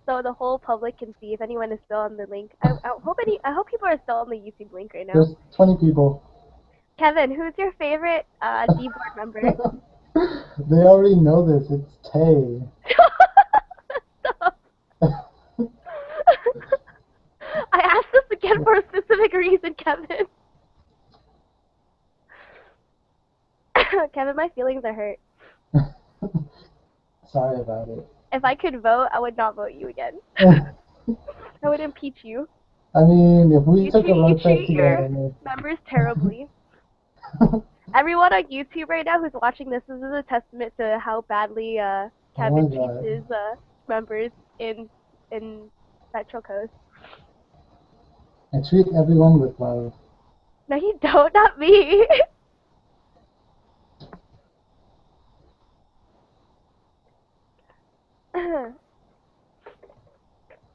[SPEAKER 3] So the whole public can see if anyone is still on the link. I hope people are still on the YouTube link right now.
[SPEAKER 4] There's 20 people.
[SPEAKER 3] Kevin, who's your favorite D-board member?
[SPEAKER 4] They already know this. It's Tay.
[SPEAKER 3] Stop. I asked this again for a specific reason, Kevin. Kevin, my feelings are hurt.
[SPEAKER 4] Sorry about it.
[SPEAKER 3] If I could vote, I would not vote you again. I would impeach you.
[SPEAKER 4] I mean, if we
[SPEAKER 3] You
[SPEAKER 4] took a road trip
[SPEAKER 3] treat your
[SPEAKER 4] together.
[SPEAKER 3] members terribly. Everyone on YouTube right now who's watching this is a testament to how badly Kevin treats his members in Retro Coast.
[SPEAKER 4] I treat everyone with love.
[SPEAKER 3] No, you don't. Not me.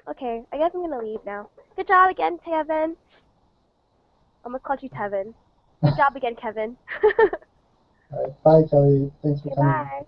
[SPEAKER 3] Okay, I guess I'm gonna leave now. Good job again, Tevin. Almost called you Tevin. Good job again, Kevin.
[SPEAKER 4] All right, bye, Kelly. Thanks for coming.
[SPEAKER 3] Goodbye.